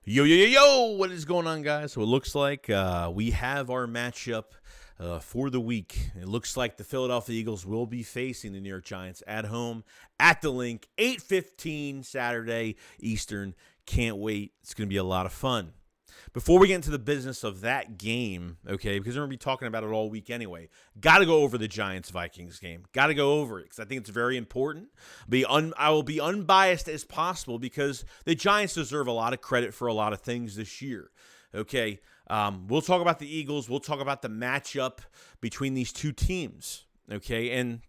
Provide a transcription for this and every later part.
Yo, yo, yo, yo, what is going on, guys? So it looks like we have our matchup for the week. It looks like the Philadelphia Eagles will be facing the New York Giants at home at the Link, 8:15 Saturday Eastern. Can't wait. It's going to be a lot of fun. Before we get into the business of that game, okay, because we're going to be talking about it all week anyway, got to go over the Giants-Vikings game. Got to go over it because I think it's very important. I will be unbiased as possible because the Giants deserve a lot of credit for a lot of things this year, okay? We'll talk about the Eagles. We'll talk about the matchup between these two teams, okay? And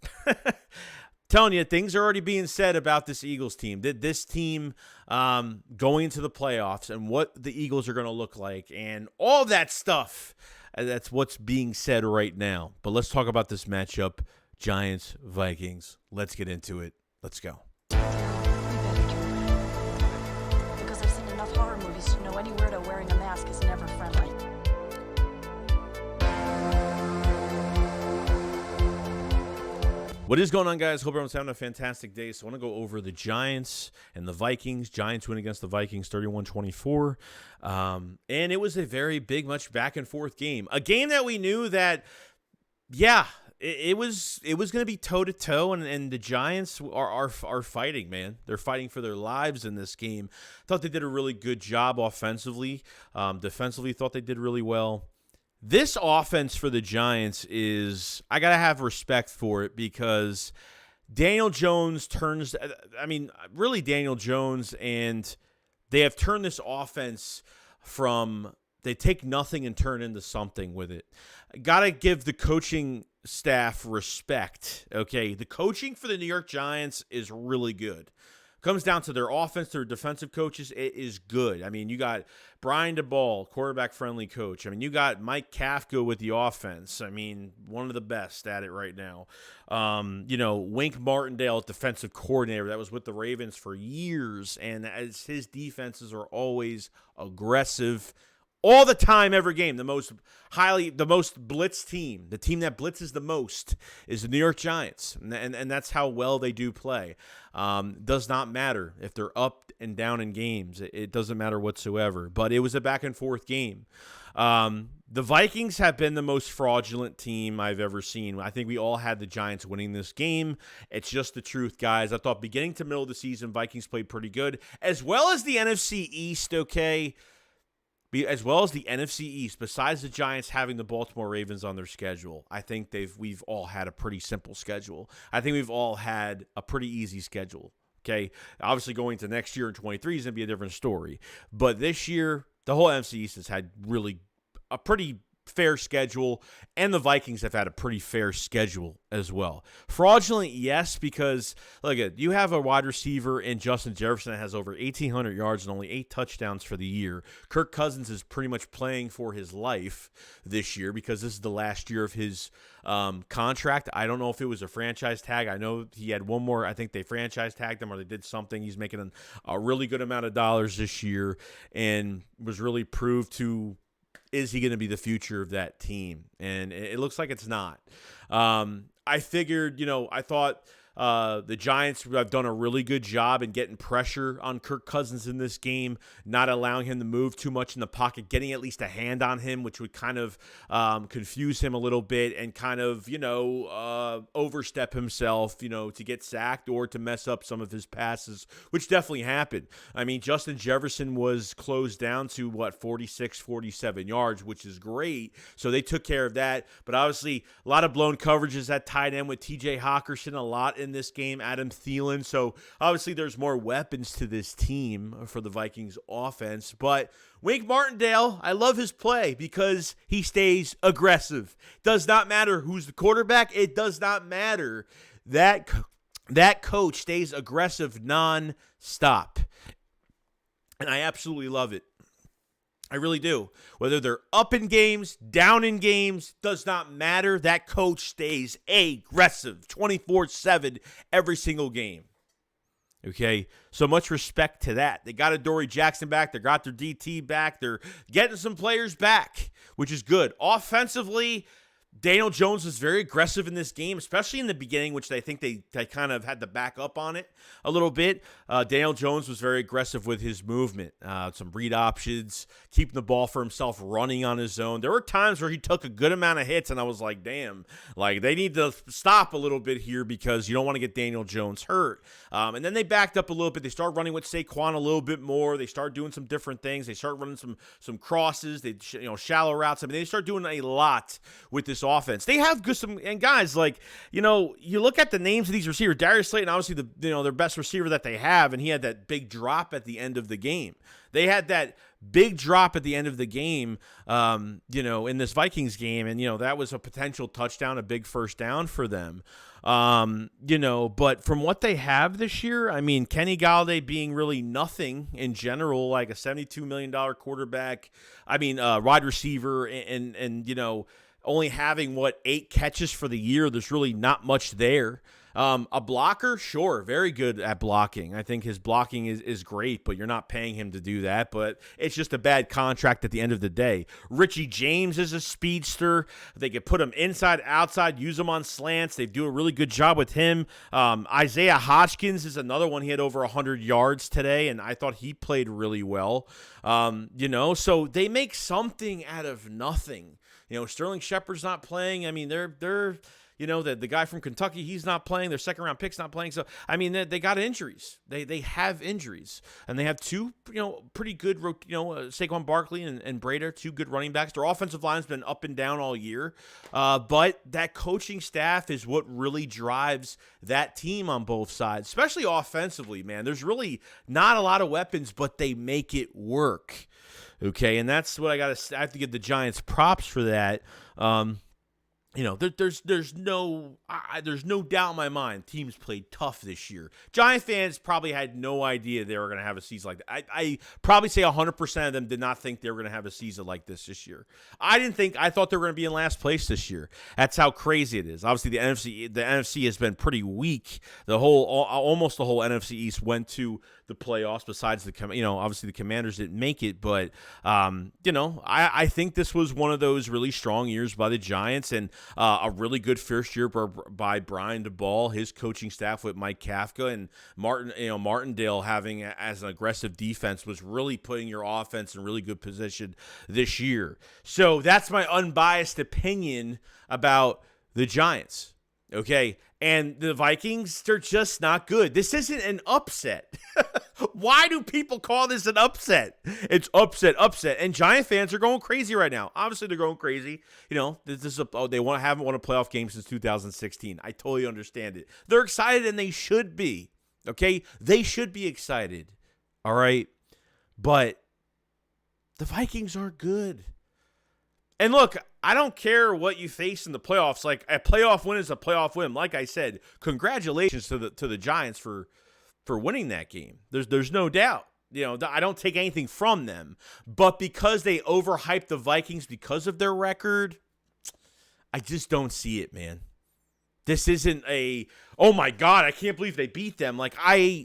telling you, things are already being said about this Eagles team. This team going into the playoffs and what the Eagles are going to look like and all that stuff. That's what's being said right now. But let's talk about this matchup, Giants-Vikings. Let's get into it. Let's go. Because I've seen enough horror movies to know any weirdo wearing a mask is never friendly. What is going on, guys? Hope everyone's having a fantastic day. So I want to go over the Giants and the Vikings. Giants win against the Vikings 31-24. And it was a very big, much back-and-forth game. A game that we knew that, yeah, it was going to be toe-to-toe, and the Giants are fighting, man. They're fighting for their lives in this game. Thought they did a really good job offensively. Defensively, thought they did really well. This offense for the Giants is, I got to have respect for it because Daniel Jones Daniel Jones, and they have turned this offense from, they take nothing and turn into something with it. Got to give the coaching staff respect, okay? The coaching for the New York Giants is really good. Comes down to their offense, their defensive coaches, it is good. I mean, you got Brian DeBall, quarterback-friendly coach. I mean, you got Mike Kafka with the offense. I mean, one of the best at it right now. Wink Martindale, defensive coordinator, that was with the Ravens for years, and as his defenses are always aggressive all the time, every game. The most blitz team, the team that blitzes the most, is the New York Giants, and that's how well they do play. Does not matter if they're up and down in games. It doesn't matter whatsoever. But it was a back-and-forth game. The Vikings have been the most fraudulent team I've ever seen. I think we all had the Giants winning this game. It's just the truth, guys. I thought beginning to middle of the season, Vikings played pretty good, as well as the NFC East, okay? As well as the NFC East, besides the Giants having the Baltimore Ravens on their schedule, I think we've all had a pretty simple schedule. I think we've all had a pretty easy schedule, okay? Obviously, going to next year in 23 is going to be a different story. But this year, the whole NFC East has had really a pretty fair schedule, and the Vikings have had a pretty fair schedule as well. Fraudulent, yes, because look at, you have a wide receiver in Justin Jefferson that has over 1,800 yards and only 8 touchdowns for the year. Kirk Cousins is pretty much playing for his life this year because this is the last year of his contract. I don't know if it was a franchise tag. I know he had one more. I think they franchise tagged him or they did something. He's making a really good amount of dollars this year and was really proved to, is he going to be the future of that team? And it looks like it's not. I figured, I thought the Giants have done a really good job in getting pressure on Kirk Cousins in this game, not allowing him to move too much in the pocket, getting at least a hand on him, which would kind of confuse him a little bit and kind of, overstep himself, to get sacked or to mess up some of his passes, which definitely happened. I mean, Justin Jefferson was closed down to, 46, 47 yards, which is great. So they took care of that. But obviously, a lot of blown coverages at tight end with TJ Hawkinson, a lot in this game, Adam Thielen. So obviously there's more weapons to this team for the Vikings offense. But Wink Martindale, I love his play because he stays aggressive. Does not matter who's the quarterback. It does not matter. That coach stays aggressive non-stop. And I absolutely love it. I really do. Whether they're up in games, down in games, does not matter. That coach stays aggressive 24/7 every single game. Okay, so much respect to that. They got Adoree Jackson back. They got their DT back. They're getting some players back, which is good. Offensively, Daniel Jones was very aggressive in this game, especially in the beginning, which I think they kind of had to back up on it a little bit. Daniel Jones was very aggressive with his movement, some read options, keeping the ball for himself, running on his own. There were times where he took a good amount of hits, and I was like, damn, like they need to stop a little bit here because you don't want to get Daniel Jones hurt. And then they backed up a little bit. They started running with Saquon a little bit more. They started doing some different things. They started running some crosses. They shallow routes. I mean, they start doing a lot with this offense. They have good and guys like, you look at the names of these receivers. Darius Slayton, obviously their best receiver that they have, and he had that big drop at the end of the game. They had that big drop at the end of the game, in this Vikings game, and that was a potential touchdown, a big first down for them. But from what they have this year, I mean, Kenny Golladay being really nothing in general, like a $72 million quarterback, wide receiver, and only having 8 catches for the year. There's really not much there. A blocker, sure, very good at blocking. I think his blocking is great, but you're not paying him to do that. But it's just a bad contract at the end of the day. Richie James is a speedster. They could put him inside, outside, use him on slants. They do a really good job with him. Isaiah Hodgkins is another one. He had over 100 yards today, and I thought he played really well. So they make something out of nothing. Sterling Shepard's not playing. I mean, they're the guy from Kentucky, he's not playing. Their second-round pick's not playing. So, I mean, they got injuries. They have injuries. And they have two, pretty good, Saquon Barkley and Breda, 2 good running backs. Their offensive line's been up and down all year. But that coaching staff is what really drives that team on both sides, especially offensively, man. There's really not a lot of weapons, but they make it work. Okay, and that's what I have to give the Giants props for that. There's no doubt in my mind teams played tough this year. Giant fans probably had no idea they were going to have a season like that. I probably say 100% of them did not think they were going to have a season like this year. I thought they were going to be in last place this year. That's how crazy it is. Obviously, the NFC has been pretty weak. Almost the whole NFC East went to the playoffs. Besides obviously the Commanders didn't make it, but I think this was one of those really strong years by the Giants, and a really good first year by Brian DeBall, his coaching staff with Mike Kafka and Martindale having as an aggressive defense was really putting your offense in really good position this year. So that's my unbiased opinion about the Giants. Okay. And the Vikings, they're just not good. This isn't an upset. Why do people call this an upset? It's upset. And Giant fans are going crazy right now. Obviously, they're going crazy. They haven't won a playoff game since 2016. I totally understand it. They're excited, and they should be. Okay? They should be excited. All right? But the Vikings aren't good. And look, I don't care what you face in the playoffs. Like, a playoff win is a playoff win. Like I said, congratulations to the Giants for winning that game. There's no doubt. I don't take anything from them. But because they overhyped the Vikings because of their record, I just don't see it, man. This isn't oh my God, I can't believe they beat them. Like,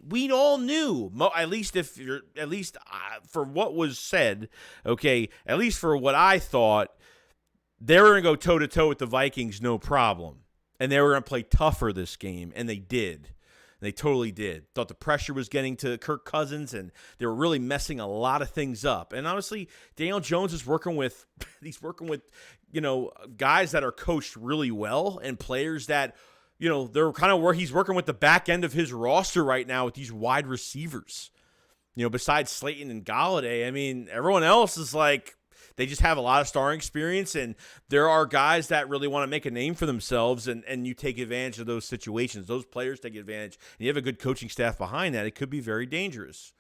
we all knew, at least for what was said, okay, at least for what I thought, they were going to go toe-to-toe with the Vikings, no problem. And they were going to play tougher this game, and they did. They totally did. Thought the pressure was getting to Kirk Cousins, and they were really messing a lot of things up. And honestly, Daniel Jones is working with guys that are coached really well and players that, they're kind of where he's working with the back end of his roster right now with these wide receivers. Besides Slayton and Golladay, I mean, everyone else is like, they just have a lot of starring experience, and there are guys that really want to make a name for themselves, and you take advantage of those situations. Those players take advantage, and you have a good coaching staff behind that. It could be very dangerous.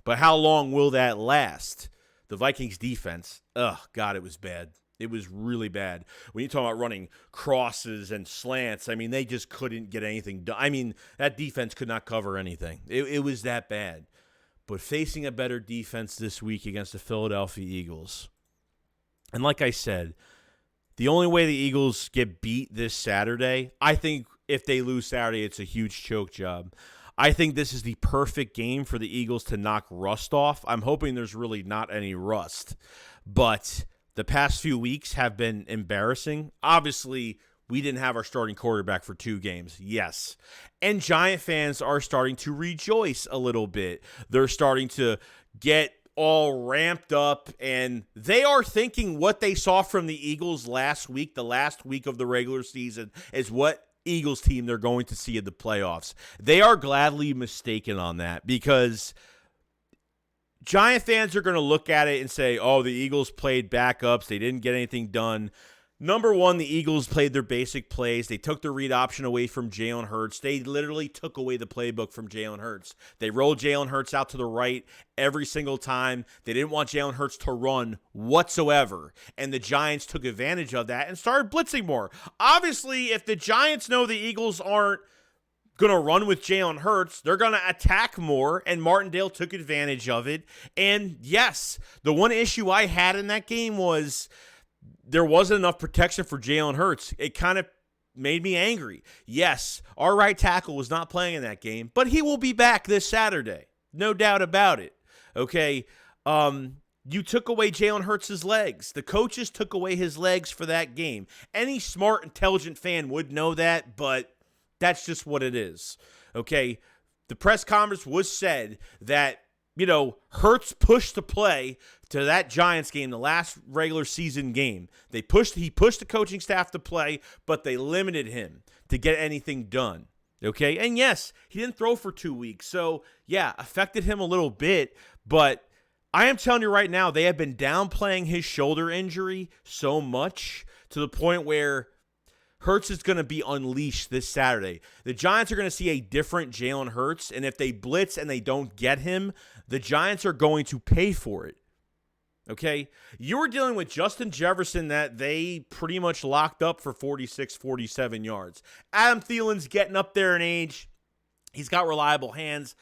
But how long will that last? The Vikings defense, God, it was bad. It was really bad. When you talk about running crosses and slants, I mean, they just couldn't get anything done. I mean, that defense could not cover anything. It was that bad. But facing a better defense this week against the Philadelphia Eagles, and like I said, the only way the Eagles get beat this Saturday, I think if they lose Saturday, it's a huge choke job. I think this is the perfect game for the Eagles to knock rust off. I'm hoping there's really not any rust. But the past few weeks have been embarrassing. Obviously, we didn't have our starting quarterback for 2 games. Yes. And Giant fans are starting to rejoice a little bit. They're starting to get all ramped up, and they are thinking what they saw from the Eagles last week, the last week of the regular season, is what Eagles team they're going to see in the playoffs. They are gladly mistaken on that, because Giant fans are going to look at it and say, oh, the Eagles played backups. They didn't get anything done. Number one, the Eagles played their basic plays. They took the read option away from Jalen Hurts. They literally took away the playbook from Jalen Hurts. They rolled Jalen Hurts out to the right every single time. They didn't want Jalen Hurts to run whatsoever. And the Giants took advantage of that and started blitzing more. Obviously, if the Giants know the Eagles aren't going to run with Jalen Hurts, they're going to attack more, and Martindale took advantage of it. And yes, the one issue I had in that game was there wasn't enough protection for Jalen Hurts. It kind of made me angry. Yes, our right tackle was not playing in that game, but he will be back this Saturday. No doubt about it. Okay, you took away Jalen Hurts' legs. The coaches took away his legs for that game. Any smart, intelligent fan would know that, but that's just what it is. Okay, the press conference was said that, Hurts pushed the play to that Giants game, the last regular season game. He pushed the coaching staff to play, but they limited him to get anything done. Okay? And yes, he didn't throw for 2 weeks. So, yeah, affected him a little bit, but I am telling you right now, they have been downplaying his shoulder injury so much to the point where Hurts is going to be unleashed this Saturday. The Giants are going to see a different Jalen Hurts, and if they blitz and they don't get him, the Giants are going to pay for it. Okay? You were dealing with Justin Jefferson that they pretty much locked up for 46, 47 yards. Adam Thielen's getting up there in age. He's got reliable hands.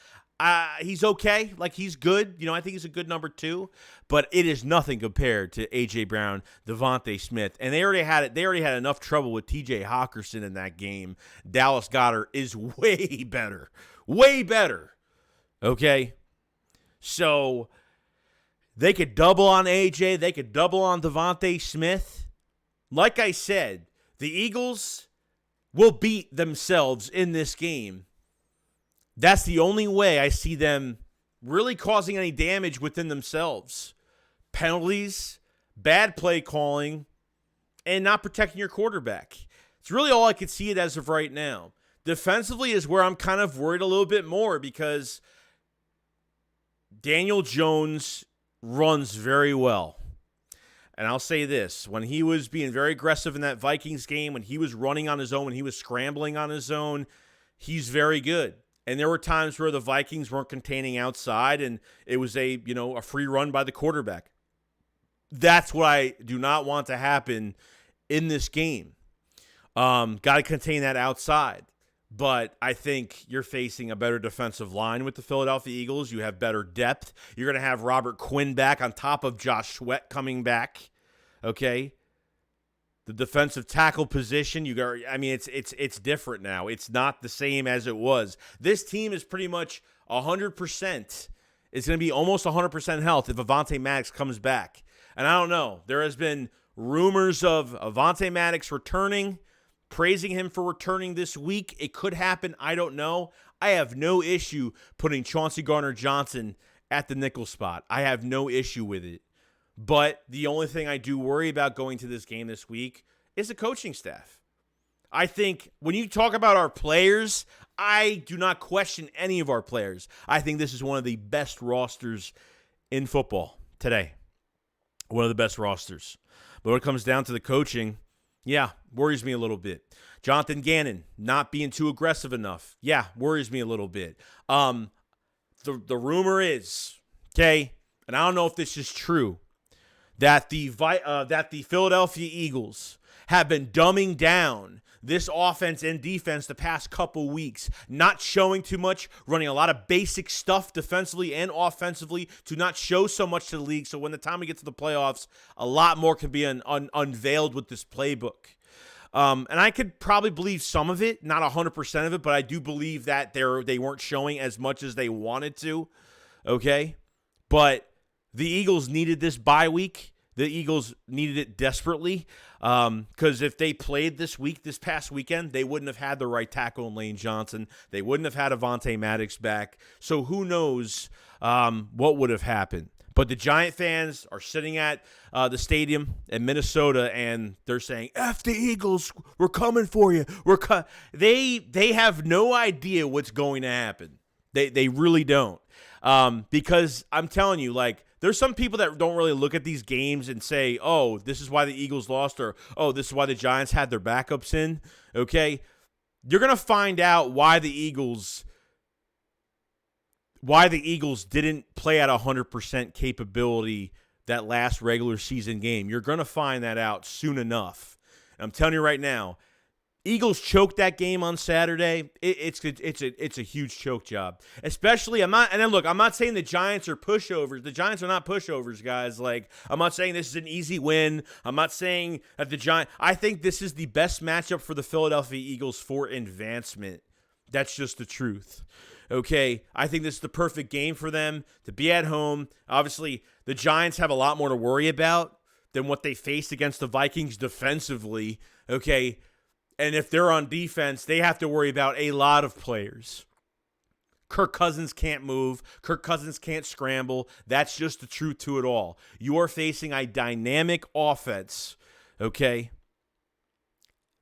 He's okay. He's good. I think he's a good number 2. But it is nothing compared to A.J. Brown, Devontae Smith. And they already had enough trouble with T.J. Hawkinson in that game. Dallas Goedert is way better. Way better. Okay? So they could double on A.J. They could double on Devontae Smith. Like I said, the Eagles will beat themselves in this game. That's the only way I see them really causing any damage within themselves. Penalties, bad play calling, and not protecting your quarterback. It's really all I could see it as of right now. Defensively is where I'm kind of worried a little bit more, because Daniel Jones runs very well. And I'll say this, when he was being very aggressive in that Vikings game, when he was running on his own, when he was scrambling on his own, he's very good. And there were times where the Vikings weren't containing outside, and it was a free run by the quarterback. That's what I do not want to happen in this game. Got to contain that outside. But I think you're facing a better defensive line with the Philadelphia Eagles. You have better depth. You're going to have Robert Quinn back on top of Josh Sweat coming back. Okay? The defensive tackle position, it's different now. It's not the same as it was. This team is pretty much 100%. It's going to be almost 100% health if Avonte Maddox comes back. And I don't know. There has been rumors of Avonte Maddox returning, praising him for returning this week. It could happen. I don't know. I have no issue putting Chauncey Gardner-Johnson at the nickel spot. I have no issue with it. But the only thing I do worry about going to this game this week is the coaching staff. I think when you talk about our players, I do not question any of our players. I think this is one of the best rosters in football today. One of the best rosters. But when it comes down to the coaching, worries me a little bit. Jonathan Gannon not being too aggressive enough. Worries me a little bit. The rumor is, okay, and I don't know if this is true, that the Philadelphia Eagles have been dumbing down this offense and defense the past couple weeks, not showing too much, running a lot of basic stuff defensively and offensively to not show so much to the league. So when the time we get to the playoffs, a lot more can be unveiled with this playbook. And I could probably believe some of it, not 100% of it, but I do believe that they weren't showing as much as they wanted to. Okay? But the Eagles needed this bye week. The Eagles needed it desperately because if they played this past weekend, they wouldn't have had the right tackle in Lane Johnson. They wouldn't have had Avonte Maddox back. So who knows what would have happened. But the Giant fans are sitting at the stadium in Minnesota, and they're saying, F the Eagles, we're coming for you. They have no idea what's going to happen. They really don't. Because I'm telling you, like, there's some people that don't really look at these games and say, oh, this is why the Eagles lost, or, oh, this is why the Giants had their backups in, okay? You're going to find out why the Eagles didn't play at 100% capability that last regular season game. You're going to find that out soon enough. And I'm telling you right now, Eagles choked that game on Saturday. It's a huge choke job. Especially, I'm not saying the Giants are pushovers. The Giants are not pushovers, guys. Like, I'm not saying this is an easy win. I'm not saying that I think this is the best matchup for the Philadelphia Eagles for advancement. That's just the truth. Okay, I think this is the perfect game for them to be at home. Obviously, the Giants have a lot more to worry about than what they faced against the Vikings defensively. Okay, and if they're on defense, they have to worry about a lot of players. Kirk Cousins can't move. Kirk Cousins can't scramble. That's just the truth to it all. You are facing a dynamic offense, okay?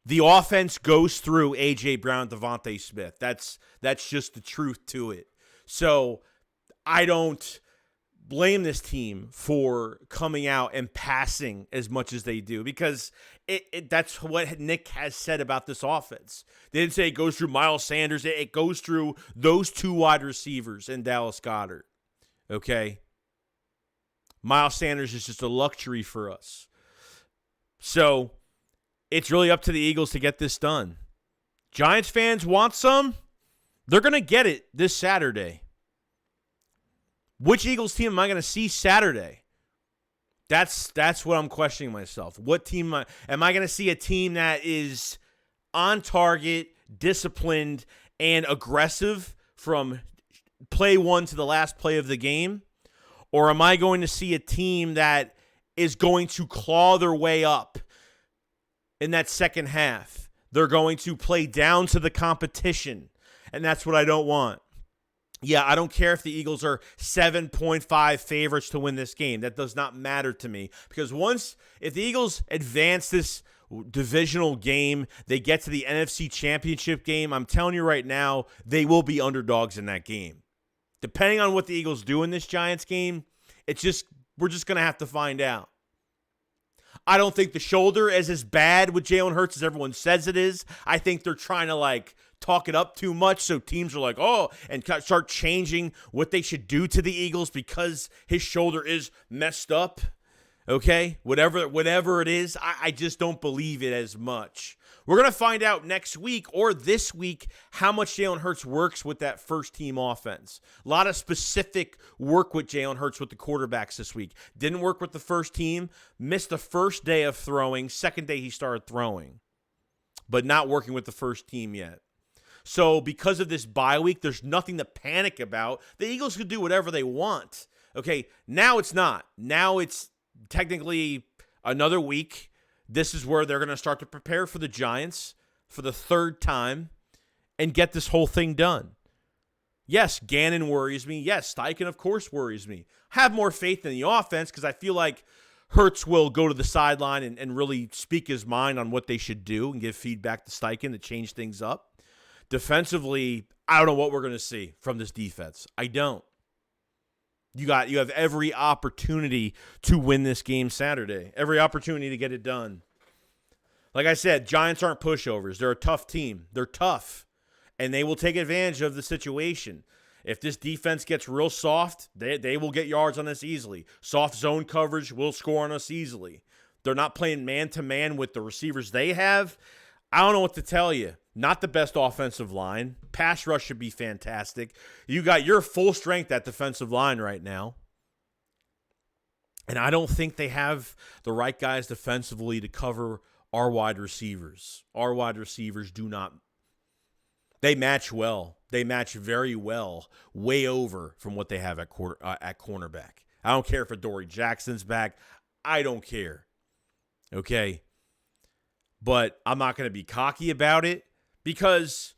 The offense goes through A.J. Brown, Devontae Smith. That's just the truth to it. So I don't blame this team for coming out and passing as much as they do because that's what Nick has said about this offense. They didn't say it goes through Miles Sanders. It goes through those two wide receivers and Dallas Goedert. Okay? Miles Sanders is just a luxury for us. So it's really up to the Eagles to get this done. Giants fans want some? They're going to get it this Saturday. Which Eagles team am I going to see Saturday? That's what I'm questioning myself. What team am I going to see? A team that is on target, disciplined, and aggressive from play one to the last play of the game? Or am I going to see a team that is going to claw their way up in that second half? They're going to play down to the competition, and that's what I don't want. Yeah, I don't care if the Eagles are 7.5 favorites to win this game. That does not matter to me because if the Eagles advance this divisional game, they get to the NFC Championship game, I'm telling you right now, they will be underdogs in that game. Depending on what the Eagles do in this Giants game, we're just going to have to find out. I don't think the shoulder is as bad with Jalen Hurts as everyone says it is. I think they're trying to talk it up too much so teams are like, oh, and start changing what they should do to the Eagles because his shoulder is messed up. Okay? Whatever it is, I just don't believe it as much. We're going to find out next week or this week how much Jalen Hurts works with that first-team offense. A lot of specific work with Jalen Hurts with the quarterbacks this week. Didn't work with the first team. Missed the first day of throwing. Second day he started throwing. But not working with the first team yet. So because of this bye week, there's nothing to panic about. The Eagles could do whatever they want. Okay, now it's not. Now it's technically another week. This is where they're going to start to prepare for the Giants for the third time and get this whole thing done. Yes, Gannon worries me. Yes, Steichen, of course, worries me. Have more faith in the offense because I feel like Hurts will go to the sideline and really speak his mind on what they should do and give feedback to Steichen to change things up. Defensively, I don't know what we're going to see from this defense. I don't. You have every opportunity to win this game Saturday. Every opportunity to get it done. Like I said, Giants aren't pushovers. They're a tough team. They're tough. And they will take advantage of the situation. If this defense gets real soft, they will get yards on us easily. Soft zone coverage will score on us easily. They're not playing man-to-man with the receivers they have. I don't know what to tell you. Not the best offensive line. Pass rush should be fantastic. You got your full strength at defensive line right now. And I don't think they have the right guys defensively to cover our wide receivers. Our wide receivers do not. They match well. They match very well, way over from what they have at cornerback. I don't care if Adoree Jackson's back. I don't care. Okay? But I'm not going to be cocky about it because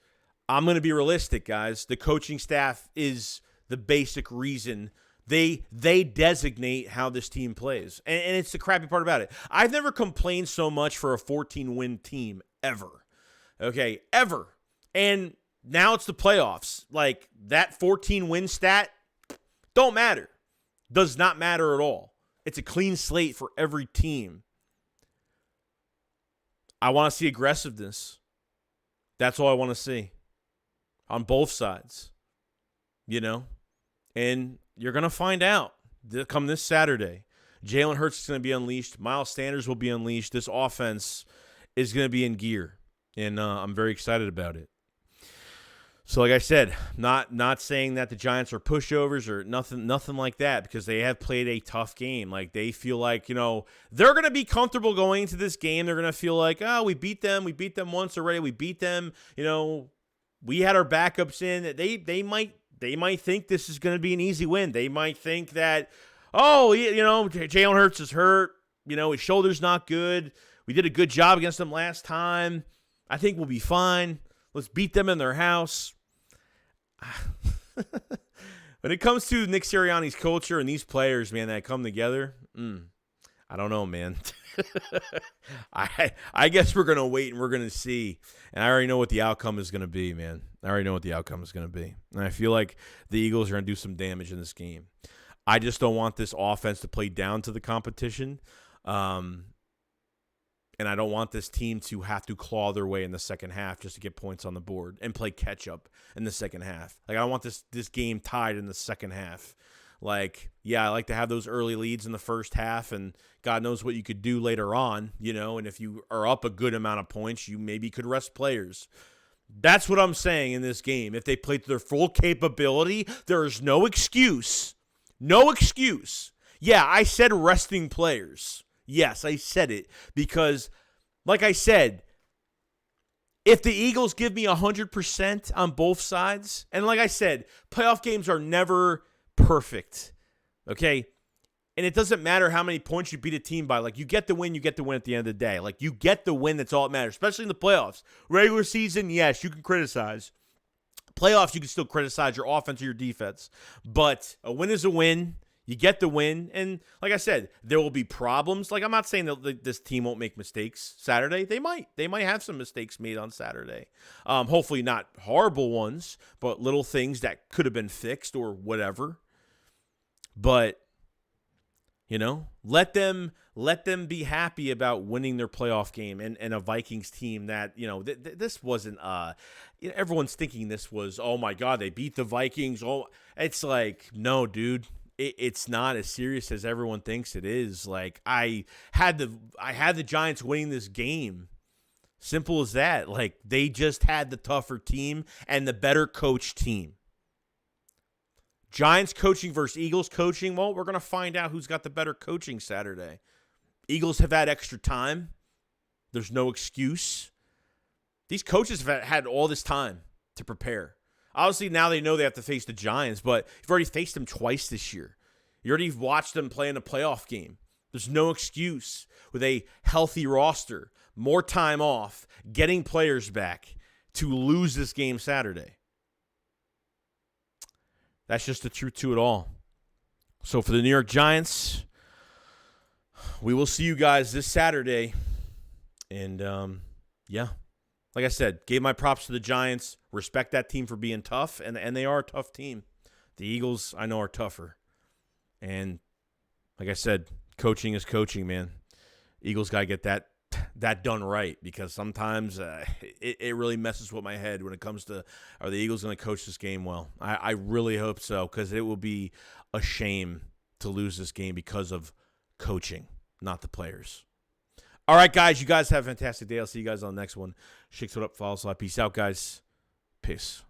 I'm going to be realistic, guys. The coaching staff is the basic reason they designate how this team plays. And it's the crappy part about it. I've never complained so much for a 14-win team ever. Okay? Ever. And now it's the playoffs. Like, that 14-win stat don't matter. Does not matter at all. It's a clean slate for every team. I want to see aggressiveness. That's all I want to see. On both sides. You know? And you're going to find out come this Saturday. Jalen Hurts is going to be unleashed. Miles Sanders will be unleashed. This offense is going to be in gear. And I'm very excited about it. So like I said, not saying that the Giants are pushovers or nothing like that, because they have played a tough game. Like, they feel like, you know, they're going to be comfortable going into this game. They're going to feel like, oh, we beat them once already. We beat them. You know, we had our backups in. They might think this is going to be an easy win. They might think that, oh, you know, Jalen Hurts is hurt. You know, his shoulder's not good. We did a good job against them last time. I think we'll be fine. Let's beat them in their house. When it comes to Nick Sirianni's culture and these players, man, that come together, I don't know, man. I guess we're going to wait and we're going to see. And I already know what the outcome is going to be, man. I already know what the outcome is going to be. And I feel like the Eagles are going to do some damage in this game. I just don't want this offense to play down to the competition. And I don't want this team to have to claw their way in the second half just to get points on the board and play catch-up in the second half. Like, I don't want this game tied in the second half. Like, yeah, I like to have those early leads in the first half, and God knows what you could do later on, you know, and if you are up a good amount of points, you maybe could rest players. That's what I'm saying in this game. If they play to their full capability, there is no excuse. No excuse. Yeah, I said resting players. Yes, I said it because, like I said, if the Eagles give me 100% on both sides, and like I said, playoff games are never perfect, okay? And it doesn't matter how many points you beat a team by. Like, you get the win at the end of the day. Like, you get the win, that's all that matters, especially in the playoffs. Regular season, yes, you can criticize. Playoffs, you can still criticize your offense or your defense. But a win is a win. You get the win, and like I said, there will be problems. Like, I'm not saying that this team won't make mistakes Saturday. They might. They might have some mistakes made on Saturday. Hopefully not horrible ones, but little things that could have been fixed or whatever. But, you know, let them be happy about winning their playoff game and a Vikings team that, you know, this wasn't you know, everyone's thinking this was, oh my God, they beat the Vikings. Oh, it's like, no, dude. It's not as serious as everyone thinks it is. Like, I had the Giants winning this game. Simple as that. Like, they just had the tougher team and the better coach team. Giants coaching versus Eagles coaching. Well, we're going to find out who's got the better coaching Saturday. Eagles have had extra time. There's no excuse. These coaches have had all this time to prepare. Obviously, now they know they have to face the Giants, but you've already faced them twice this year. You already watched them play in a playoff game. There's no excuse with a healthy roster, more time off, getting players back to lose this game Saturday. That's just the truth to it all. So for the New York Giants, we will see you guys this Saturday. And, yeah. Like I said, gave my props to the Giants. Respect that team for being tough, and they are a tough team. The Eagles, I know, are tougher. And like I said, coaching is coaching, man. Eagles got to get that done right, because sometimes it really messes with my head when it comes to, are the Eagles going to coach this game well? I really hope so, because it will be a shame to lose this game because of coaching, not the players. All right, guys, you guys have a fantastic day. I'll see you guys on the next one. SHAKESQUAD up, follow us a lot. Peace out, guys. Peace.